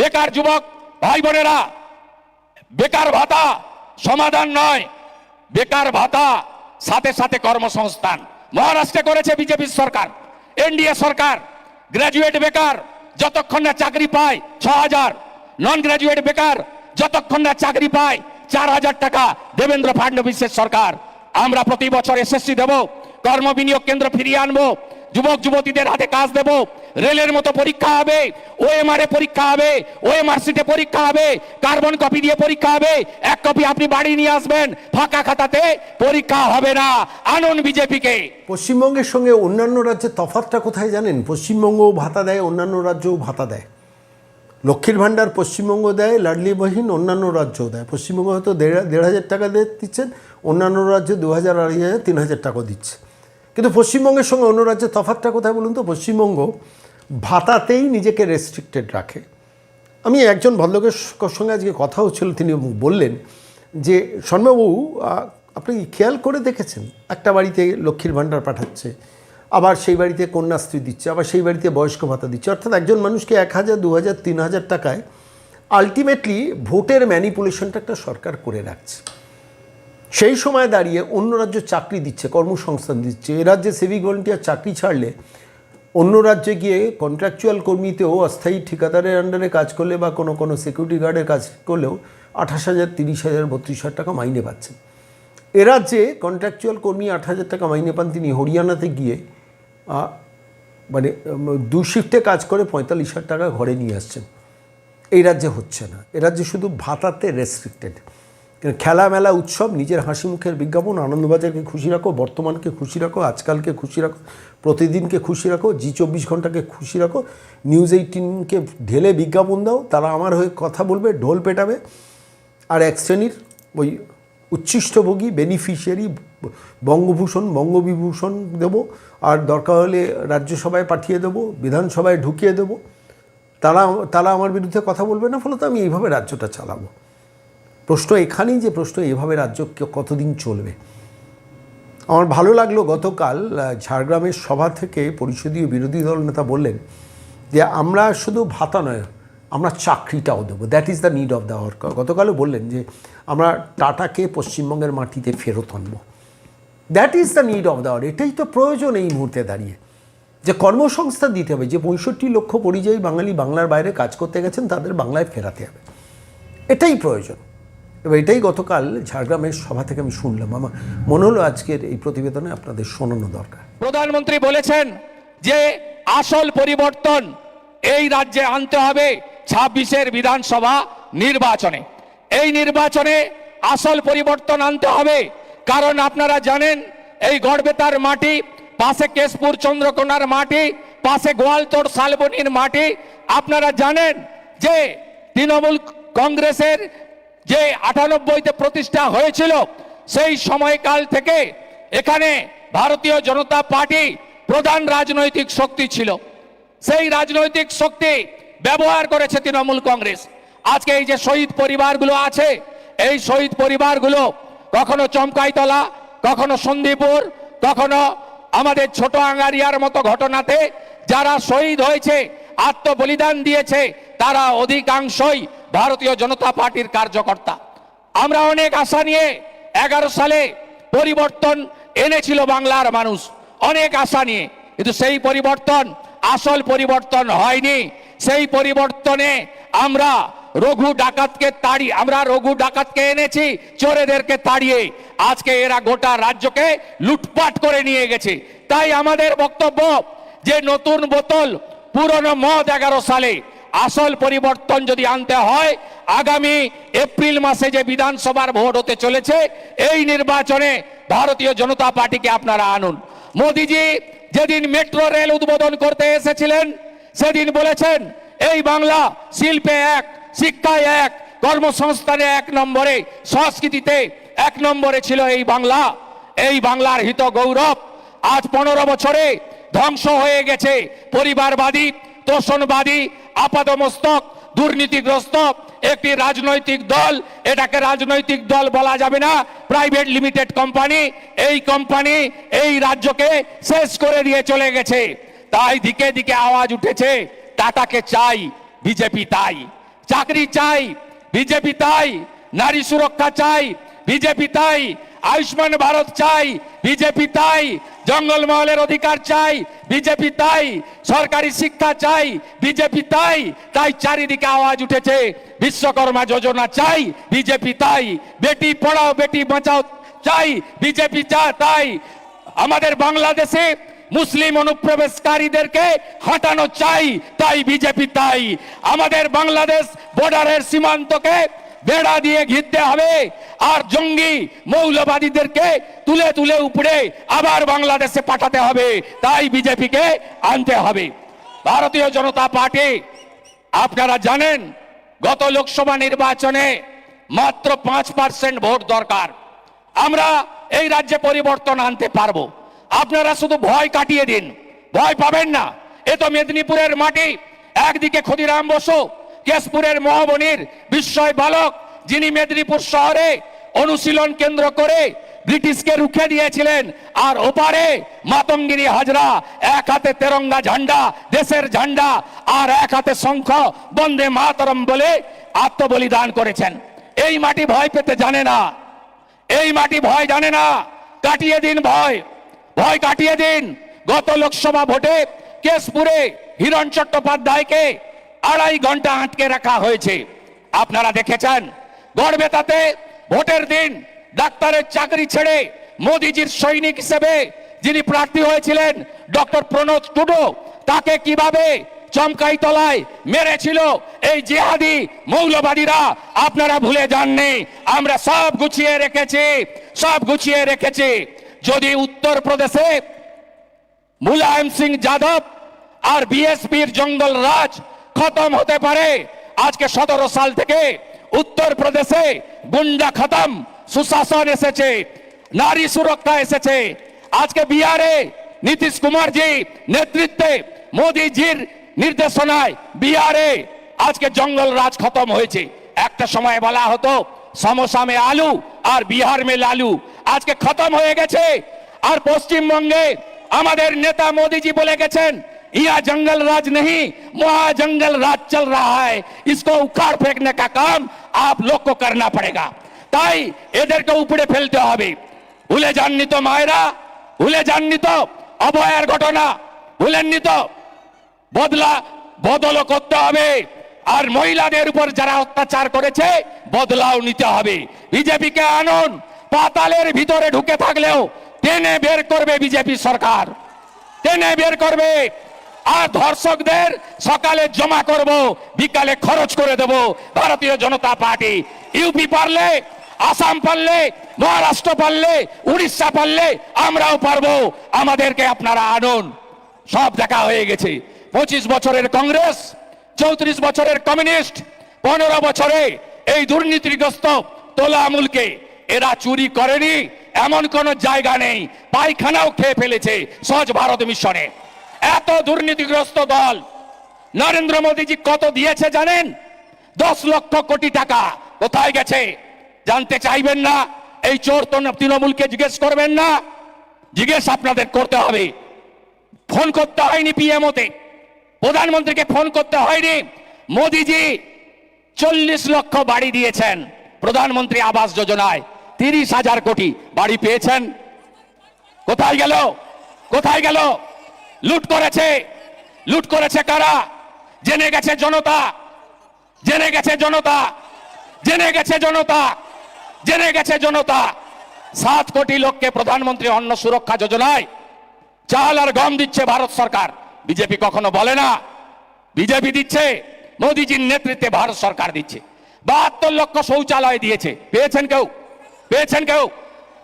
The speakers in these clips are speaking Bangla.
বেকার যুবক ভাই বোনেরা, বেকার ভাতা সমাধান নয়, বেকার ভাতা সাথে সাথে কর্মসংস্থান। মহারাষ্ট্রে করেছে বিজেপি সরকার, এনডিএ সরকার। গ্রাজুয়েট বেকার যতক্ষণ না চাকরি পায় 6,000, নন গ্রাজুয়েট বেকার যতক্ষণ না চাকরি পায় 4,000 টাকা দেবেন্দ্র ফাডনবিসের সরকার। আমরা প্রতি বছর এসএসসি দেব, কর্ম বিনিয়োগ কেন্দ্র ফিরিয়ে আনবো, যুবক যুবতীদের হাতে কাজ দেব, রেলের মতো পরীক্ষা হবে, ওএমআর এ পরীক্ষা হবে, ওএমআর সিটে পরীক্ষা হবে, কার্বন কপি দিয়ে পরীক্ষা হবে, এক কপি আপনি বাড়ি নিয়ে আসবেন, ফাঁকা খাতাতে পরীক্ষা হবে না। আনুন বিজেপিকে। পশ্চিমবঙ্গের সঙ্গে অন্যান্য রাজ্যের তফাৎটা কোথায় জানেন? পশ্চিমবঙ্গও ভাতা দেয়, অন্যান্য রাজ্যও ভাতা দেয়। লক্ষ্মীর ভাণ্ডার পশ্চিমবঙ্গ দেয়, লাডলি বহিন অন্যান্য রাজ্যও দেয়। পশ্চিমবঙ্গ হয়তো 1,500 টাকা দিচ্ছেন, অন্যান্য রাজ্যে 2,000, 2,500, 3,000 টাকা দিচ্ছে। কিন্তু পশ্চিমবঙ্গের সঙ্গে অন্য রাজ্যের তফাৎটা কোথায় বলুন তো? পশ্চিমবঙ্গ ভাতাতেই নিজেকে রেস্ট্রিক্টেড রাখে। আমি একজন ভদ্রলোকের সঙ্গে আজকে কথা হচ্ছিল, তিনি বললেন যে শর্মাবাবু, আপনি খেয়াল করে দেখেছেন একটা বাড়িতে লক্ষ্মীর ভাণ্ডার পাঠাচ্ছে, আবার সেই বাড়িতে কন্যাশ্রী দিচ্ছে, আবার সেই বাড়িতে বয়স্ক ভাতা দিচ্ছে, অর্থাৎ একজন মানুষকে 1,000, 2,000, 3,000 টাকায় আলটিমেটলি ভোটের ম্যানিপুলেশনটা একটা সরকার করে রাখছে। সেই সময় দাঁড়িয়ে অন্য রাজ্য চাকরি দিচ্ছে, কর্মসংস্থান দিচ্ছে। এ রাজ্যে সিভিক ভলেন্টিয়ার চাকরি ছাড়লে অন্য রাজ্যে গিয়ে কন্ট্রাকচুয়াল কর্মীতেও অস্থায়ী ঠিকাদারের আন্ডারে কাজ করলে বা কোনো সিকিউরিটি গার্ডের কাজ করলেও 28,000, 30,000, 32,000 টাকা মাইনে পাচ্ছেন। এ রাজ্যে কন্ট্রাকচুয়াল কর্মী 8,000 টাকা মাইনে পান, তিনি হরিয়ানাতে গিয়ে মানে 2 শিফটে কাজ করে 45,000 টাকা ঘরে নিয়ে আসছেন। এই রাজ্যে হচ্ছে না। এ রাজ্যে শুধু ভাতাতে রেস্ট্রিক্টেড। খেলা মেলা উৎসব, নিজের হাসি মুখের বিজ্ঞাপন, আনন্দবাজারকে খুশি রাখো, বর্তমানকে খুশি রাখো, আজকালকে খুশি রাখো, প্রতিদিনকে খুশি রাখো, জি24 ঘন্টাকে খুশি রাখো, নিউজ 18কে ঢেলে বিজ্ঞাপন দাও, তারা আমার হয়ে কথা বলবে, ঢোল পেটাবে। আর এক শ্রেণীর ওই উচ্ছিষ্টভোগী বেনিফিশিয়ারি বঙ্গভূষণ, বঙ্গবিভূষণ দেবো, আর দরকার হলে রাজ্যসভায় পাঠিয়ে দেবো, বিধানসভায় ঢুকিয়ে দেবো। তারা আমার বিরুদ্ধে কথা বলবে না, ফলে তো আমি এইভাবে রাজ্যটা চালাবো। প্রশ্ন এখানেই যে প্রশ্ন এভাবে রাজ্য কতদিন চলবে। আমার ভালো লাগলো গতকাল ঝাড়গ্রামের সভা থেকে পরিষদীয় বিরোধী দল নেতা বললেন যে আমরা শুধু ভাতা নয়, আমরা চাকরিটাও দেবো, that is the need of the hour. গতকালও বললেন যে আমরা টাটাকে পশ্চিমবঙ্গের মাটিতে ফেরত আনবো, that is the need of the hour. এটাই তো প্রয়োজন এই মুহূর্তে দাঁড়িয়ে, যে কর্মসংস্থান দিতে হবে। যে 65 লক্ষ পরিযায়ী বাঙালি বাংলার বাইরে কাজ করতে গেছেন, তাদের বাংলায় ফেরাতে হবে, এটাই প্রয়োজন। এবার এটাই গতকাল ঝাড়গ্রামের সভা থেকে আমি শুনলাম। আমার মনে হলো আজকের এই প্রতিবেদনে আপনাদের শোনানো দরকার। প্রধানমন্ত্রী বলেছেন যে আসল পরিবর্তন এই রাজ্যে আনতে হবে 26-এর বিধানসভা নির্বাচনে। এই নির্বাচনে আসল পরিবর্তন আনতে হবে, কারণ আপনারা জানেন এই গড়বেতার মাটি, পাশে কেশপুর চন্দ্রকোনার মাটি, পাশে গোয়ালতোড় শালবনির মাটি। আপনারা জানেন যে তৃণমূল কংগ্রেসের যে 98-তে প্রতিষ্ঠা হয়েছিল, সেই সময়কাল থেকে এখানে ভারতীয় জনতা পার্টি প্রধান রাজনৈতিক শক্তি ছিল। সেই রাজনৈতিক শক্তি ব্যবহার করেছে তৃণমূল কংগ্রেস। আজকে এই যে শহীদ পরিবারগুলো আছে, এই শহীদ পরিবারগুলো কখনো চমকাইতলা, কখনো সন্দীপুর, কখনো আমাদের ছোট আঙ্গারিয়ার মতো ঘটনাতে যারা শহীদ হয়েছে, আত্মবলিদান দিয়েছে, তারা অধিকাংশই ভারতীয় জনতা পার্টির কার্যকর্তা। আমরা অনেক আশা নিয়ে 11 সালে পরিবর্তন এনেছিল বাংলার মানুষ, অনেক আশা নিয়ে, কিন্তু সেই পরিবর্তন আসল পরিবর্তন হয়নি। সেই পরিবর্তনে আমরা রঘু ডাকাতকে এনেছি, চোরেদেরকে তাড়িয়ে। আজকে এরা গোটা রাজ্যকে লুটপাট করে নিয়ে গেছে। তাই আমাদের বক্তব্য যে নতুন বোতল পুরনো মদ 11 সালে, আসল পরিবর্তন যদি আনতে হয় আগামী এপ্রিল মাসে যে বিধানসভার ভোট হতে চলেছে, এই নির্বাচনে ভারতীয় জনতা পার্টিকে আপনারা আনুন। মোদিজি যেদিন মেট্রো রেল উদ্বোধন করতে এসেছিলেন, সেদিন বলেছেন এই বাংলা শিল্পে 1, শিক্ষায় 1, কর্মসংস্থানে 1 নম্বরে, সংস্কৃতিতে 1 নম্বরে ছিল এই বাংলা। এই বাংলার হিত গৌরব আজ 15 বছরে ধ্বংস হয়ে গেছে। পরিবারবাদী, তোষণবাদী, আপাদমস্তক, দুর্নীতিগ্রস্ত একটি রাজনৈতিক দল, এটাকে রাজনৈতিক দল বলা যাবে না, প্রাইভেট লিমিটেড কোম্পানি। এই কোম্পানি এই রাজ্যকে শেষ করে দিয়ে চলে গেছে। তাই দিকে দিকে আওয়াজ উঠেছে টাটাকে চাই, বিজেপি তাই। চাকরি চাই, বিজেপি তাই। নারী সুরক্ষা চাই, বিজেপি তাই। আয়ুষ্মান ভারত চাই, বিজেপি তাই। জঙ্গলমহলের অধিকার চাই, বিজেপি তাই। সরকারি শিক্ষা চাই, বিজেপি তাই। তাই চারিদিকে আওয়াজ উঠেছে বিশ্বকর্মা যোজনা চাই, বিজেপি তাই। বেটি পড়াও বেটি বাঁচাও চাই, বিজেপি তাই। আমাদের বাংলাদেশে মুসলিম অনুপ্রবেশকারীদেরকে হটানো চাই, তাই বিজেপি তাই। আমাদের বাংলাদেশ বর্ডারের সীমান্তকে বেড়া দিয়ে ঘিরতে হবে, আর জঙ্গি মৌলবাদীদেরকে তুলে তুলে উপড়ে আবার বাংলাদেশে পাঠাতে হবে, তাই বিজেপিকে আনতে হবে। ভারতীয় জনতা পার্টি, আপনারা জানেন গত লোকসভা নির্বাচনে মাত্র 5% ভোট দরকার। আমরা এই রাজ্যে পরিবর্তন আনতে পারবো। আপনারা শুধু ভয় কাটিয়ে দিন, ভয় পাবেন না। এ তো মেদিনীপুরের মাটি। একদিকে ক্ষুদিরাম বসু, কেশপুরের মহাবনীর বিস্ময় বালক, যিনি মেদিনীপুর শহরে অনুশীলন কেন্দ্র করে ব্রিটিশকে রুখে দিয়েছিলেন, আর ওপারে মাতঙ্গিনী হাজরা এক হাতে তেরঙ্গা ঝান্ডা, দেশের ঝান্ডা, আর এক হাতে শঙ্খ বন্দে মাতরম বলে আত্মবলিদান করেছেন। এই মাটি ভয় পেতে জানে না, এই মাটি ভয় জানে না। কাটিয়ে দিন ভয়, ভয় কাটিয়ে দিন। গত লোকসভা ভোটে কেশপুরে হিরণ চট্টোপাধ্যায়কে 2.5 ঘন্টা আটকে রাখা হয়েছে, আপনারা দেখেছেন। গড়বেতাতে ভোটের দিন ডাক্তারের চাকরি ছেড়ে মোদিজির সৈনিক হিসেবে যিনি প্রার্থী হয়েছিলেন ডক্টর প্রণব টুডু, তাকে কিভাবে চমকাই তলায় মেরেছিল এই জিহাদি মৌলবাদীরা, আপনারা ভুলে যাননি। আমরা সব গুছিয়ে রেখেছি, সব গুছিয়ে রেখেছি। যদি উত্তরপ্রদেশে মুলায়ম সিং যাদব আর বিএসপির জঙ্গল রাজ খতম হতে পারে, আজকে 17 সাল থেকে উত্তরপ্রদেশে গুন্ডা খতম, সুশাসন এসেছে, নারী সুরক্ষা এসেছে। আজকে বিহারে নীতিশ কুমারজি নেতৃত্বে মোদিজির নির্দেশনায় বিহারে আজকে জঙ্গল রাজ খতম হয়েছে। একটা সময় বলা হতো সমোসা মে আলু আর বিহার মে লালু, আজকে খতম হয়ে গেছে। আর পশ্চিমবঙ্গে আমাদের নেতা মোদিজি বলে গেছেন, यहाँ जंगल राज नहीं वहां जंगल राज चल रहा है, इसको उखाड़ फेंकने का काम आप लोग को करना पड़ेगा। তাই এদেরকে উপরে ফেলতে হবে। ভুলে যাননি তো মায়েরা, ভুলে যাননি তো অভয়ার ঘটনা, ভুলেননি তো? বদলও করতে হবে। আর মহিলাদের উপর যারা অত্যাচার করেছে বদলাও নিতে হবে। বিজেপিকে আনুন, পাতালের ভিতরে ঢুকে থাকলেও টেনে বের করবে বিজেপি সরকার, টেনে বের করবে। আর ধর্ষকদের সকালে জমা করব, বিকালে খরচ করে দেব ভারতীয় জনতা পার্টি। ইউপি পারলে, আসাম পারলে, মহারাষ্ট্র পারলে, উড়িষ্যা পারলে আমরাও পারবো। আমাদেরকে আপনারা আনুন। সব দেখা হয়ে গেছে। 25 বছরের কংগ্রেস, 34 বছরের কমিউনিস্ট, 15 বছরে এই দুর্নীতিগ্রস্ত তোলামূলকে এরা চুরি করেনি এমন কোন জায়গা নেই। পায়খানাও খেয়ে ফেলেছে স্বচ্ছ ভারত মিশনে। এত দুর্নীতিগ্রস্ত দল। নরেন্দ্র মোদীজি কত দিয়েছে জানেন? 10 লক্ষ কোটি টাকা। কোথায় গেছে জানতে চাইবেন না? এই চোর তৃণমূলকে জিজ্ঞেস করবেন না? জিজ্ঞেস আপনাদের করতে হবে। ফোন করতে হয়নি পিএমওতে, প্রধানমন্ত্রীকে ফোন করতে হয়নি। মোদীজি 40 লক্ষ বাড়ি দিয়েছেন প্রধানমন্ত্রী আবাস যোজনায়। 30,000 কোটি বাড়ি পেয়েছেন। কোথায় গেল? কোথায় গেল? লুট করেছে। লুট করেছে কারা? জেনে গেছে জনতা, জেনে গেছে জনতা, জেনে গেছে জনতা, জেনে গেছে জনতা। 7 কোটি লোককে প্রধানমন্ত্রী অন্ন সুরক্ষা যোজনায় চাল আর গম দিচ্ছে ভারত সরকার। বিজেপি কখনো বলে না, বিজেপি দিচ্ছে, মোদীজির নেতৃত্বে ভারত সরকার দিচ্ছে। 72 লক্ষ শৌচালয় দিয়েছে। পেয়েছেন কেউ? পেয়েছেন কেউ?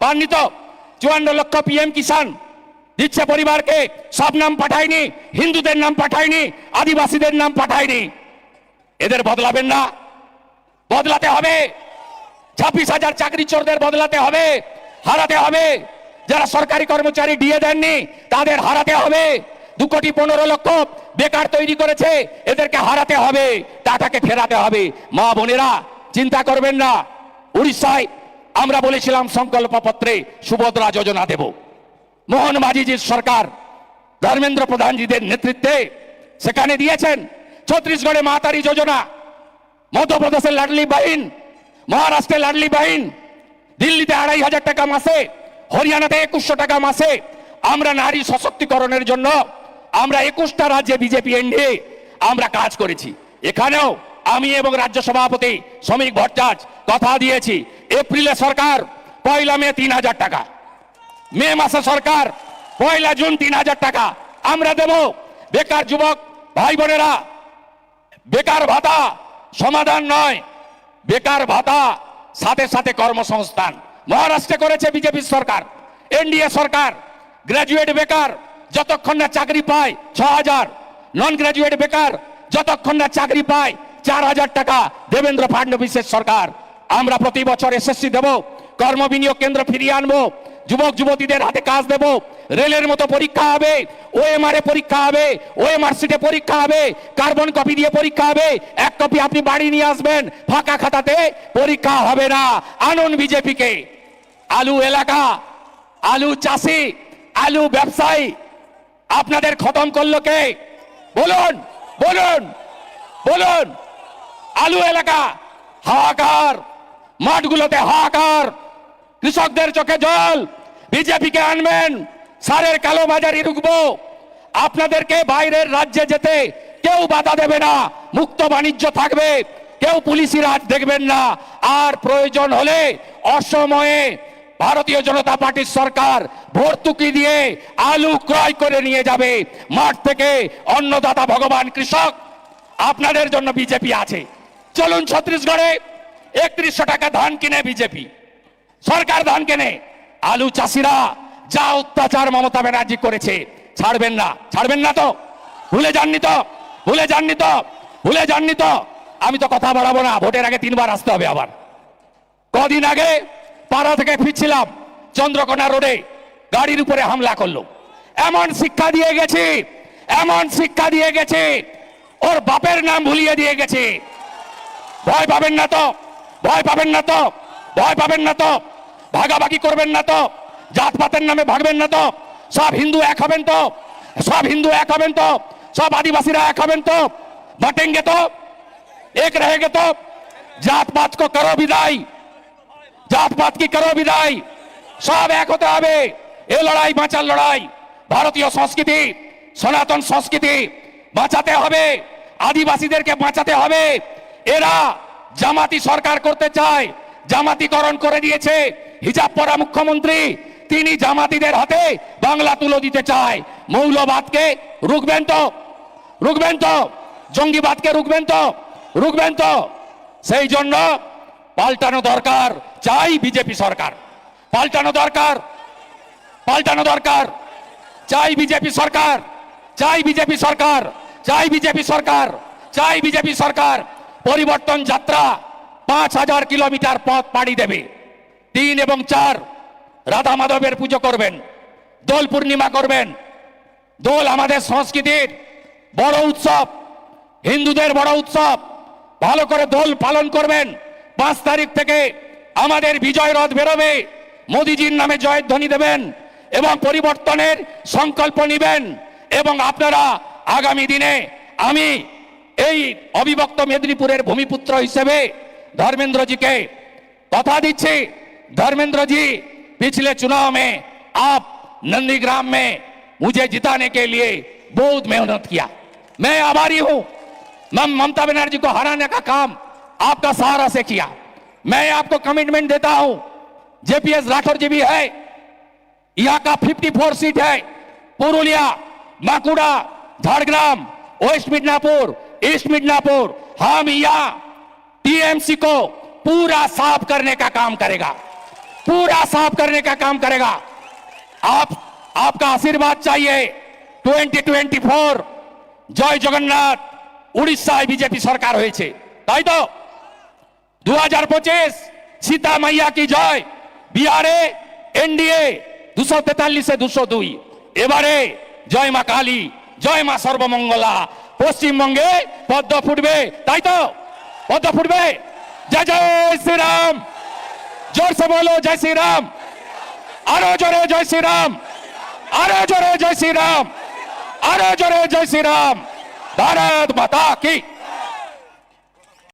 পাননি তো? 54 লক্ষ পিএম কিষাণ দিচ্ছে পরিবারকে। সব নাম পাঠায়নি, হিন্দুদের নাম পাঠায়নি, আদিবাসীদের নাম পাঠায়নি। এদের বদলাবেন না? বদলাতে হবে। 26,000 চাকরি চোরদের বদলাতে হবে, হারাতে হবে। যারা সরকারি কর্মচারী ডিএ দেননি তাদের হারাতে হবে। 2,15,00,000 বেকার তৈরি করেছে, এদেরকে হারাতে হবে, টাকাকে ফেরাতে হবে। মা বোনেরা চিন্তা করবেন না। উড়িষ্যায় আমরা বলেছিলাম সংকল্পপত্রে সুভদ্রা যোজনা দেব। মোহন মাঝিজির সরকার ধর্মেন্দ্র প্রধানজিদের নেতৃত্বে সেখানে দিয়েছেন। ছত্তিশগড়ে মাতারি যোজনা, মধ্যপ্রদেশের লাডলি বাহিন, মহারাষ্ট্রের লাডলি বাহিন, দিল্লিতে 2500 টাকা মাসে, হরিয়ানাতে 2100 টাকা মাসে। আমরা নারী সশক্তিকরণের জন্য আমরা 21টা রাজ্যে বিজেপি এনডিএ আমরা কাজ করেছি। এখানেও আমি এবং রাজ্য সভাপতি শ্রমিক ভট্টাচার্য কথা দিয়েছি, এপ্রিলে সরকার 1 মে 3000 টাকা, মে মাসে সরকার 1 জুন 3000 টাকা আমরা দেব। বেকার যুবক ভাই বোনেরা, বেকার ভাতা সমাধান নয়, বেকার ভাতা সাথে সাথে কর্মসংস্থান। মহারাষ্ট্রে করেছে বিজেপি সরকার, এনডিএ সরকার। গ্রাজুয়েট বেকার যতক্ষণ না চাকরি পায় 6000, নন গ্রাজুয়েট বেকার যতক্ষণ না চাকরি পায় 4000 টাকা দেবেন্দ্র ফাডনবিসের সরকার। আমরা প্রতি বছর এসএসসি দেব, কর্ম বিনিয়োগ কেন্দ্র ফিরিয়ে আনবো, যুবক যুবতীদের হাতে কাজ দেব, রেলের মতো পরীক্ষা হবে, ওএমআর এ পরীক্ষা হবে, ওএমআর সিটে পরীক্ষা হবে, কার্বন কপি দিয়ে পরীক্ষা হবে, 1 কপি আপনি বাড়ি নিয়ে আসবেন, ফাঁকা খাতাতে পরীক্ষা হবে না। আনুন বিজেপিকে। আলু এলাকা, আলু চাষি, আলু ব্যবসায়ী আপনাদের খতম করলো কে? বলুন বলুন বলুন। আলু এলাকা হাহাকার, মাঠগুলোতে হাহাকার, কৃষকদের চোখে জল। বিজেপিকে আনবেন, সারের কালোবাজারি রুখবো। আপনাদেরকে বাইরের রাজ্যে যেতে কেউ বাধা দেবে না, মুক্ত বাণিজ্য থাকবে, কেউ পুলিশি রাজ দেখবেন না। আর প্রয়োজন হলে অসময়ে ভারতীয় জনতা পার্টির সরকার ভর্তুকি দিয়ে আলু ক্রয় করে নিয়ে যাবে মাঠ থেকে। অন্নদাতা ভগবান কৃষক, আপনাদের জন্য বিজেপি আছে। চলুন ছত্তিশগড়ে 3100 টাকা ধান কিনে বিজেপি সরকার ধান কেনে। আলু চাষিরা যা অত্যাচার মমতা ব্যানার্জি করেছে ছাড়বেন না, ছাড়বেন না তো? ভুলে যাননি তো? ভুলে যাননি তো? ভুলে যাননি তো? আমি তো কথা বাড়াবো না, ভোটের আগে 3 বার আসতে হবে আবার। কদিন আগে পাড়া থেকে ফিরছিলাম, চন্দ্রকোনা রোডে গাড়ির উপরে হামলা করলো। এমন শিক্ষা দিয়ে গেছে, এমন শিক্ষা দিয়ে গেছে, ওর বাপের নাম ভুলিয়ে দিয়ে গেছে। ভয় পাবেন না তো? ভয় পাবেন না তো? ভয় পাবেন না তো? ভাগাভাগি করবেন না তো? জাতপাতের নামে ভাগবেন না তো? সব হিন্দু এক হবেন তো? সব হিন্দু এক হবেন তো? সব आदिवासीরা এক হবেন তো? बटेंगे तो, एक रहेंगे तो। जात पात को करो विदाई, जात पात की करो विदाई, सब एक होते হবে। এই লড়াই বাঁচার লড়াই। ভারতীয় সংস্কৃতি, সনাতন সংস্কৃতি বাঁচাতে হবে, আদিবাসীদেরকে বাঁচাতে হবে। এরা জামাতি সরকার করতে চায়, জামাতিকরণ করে দিয়েছে। হিজাব পরা মুখ্যমন্ত্রী, তিনি জামাতিদের হাতে বাংলা তুলে দিতে চায়। মৌলবাদকে রুখবেন তো? রুখবেন তো? জঙ্গিবাদকে রুখবেন তো? রুখবেন তো? সেই জন্য পাল্টানো দরকার। চাই বিজেপি সরকার, পাল্টানো দরকার, পাল্টানো দরকার। চাই বিজেপি সরকার, চাই বিজেপি সরকার, চাই বিজেপি সরকার, চাই বিজেপি সরকার। পরিবর্তন যাত্রা 5000 কিলোমিটার পথ পাড়ি দেবে। 3 এবং 4 রাধা মাধবের পুজো করবেন, দোল পূর্ণিমা করবেন। দোল আমাদের সংস্কৃতির বড় উৎসব, হিন্দুদের বড় উৎসব। ভালো করে দোল পালন করবেন। 5 তারিখ থেকে আমাদের বিজয় রথ বেরোবে, মোদিজির নামে জয়ধ্বনি দেবেন এবং পরিবর্তনের সংকল্প নেবেন। এবং আপনারা আগামী দিনে, আমি এই অবিভক্ত মেদিনীপুরের ভূমিপুত্র হিসেবে धर्मेंद्र जी के কথা দিচ্ছি। धर्मेंद्र जी, पिछले चुनाव में आप नंदीग्राम में मुझे जिताने के लिए बहुत मेहनत किया, मैं आभारी हूं। ममता बनर्जी को हराने का काम आपका सहारा से किया। मैं आपको कमिटमेंट देता हूं, जेपीएस राठौर जी भी है, यहां का 54 सीट है, पुरुलिया, बांकुड़ा, झारग्राम, वेस्ट मिदनापुर, ईस्ट मिदनापुर। हम यहां टीएमसी को पूरा साफ करने का काम करेगा, पूरा साफ करने का काम करेगा। आपका आशीर्वाद चाहिए। 2024 जय जगन्नाथ, उड़ीसा बीजेपी सरकार হয়েছে, তাই তো? 2025 सीता मैया की जय। बिहारे एनडीए 243 से 202। এবারে জয় মা কালী, জয় মা সর্বমঙ্গলা। পশ্চিমবঙ্গে পদ্ম ফুটবে, তাই তো? পদ্ম ফুটবে। जय जय श्री राम, जोर से बोलो जय श्री राम, आरो जोरे जय श्री राम, आरो जोरे जय श्री राम, आरो जोरे जय श्री राम। भारत माता की।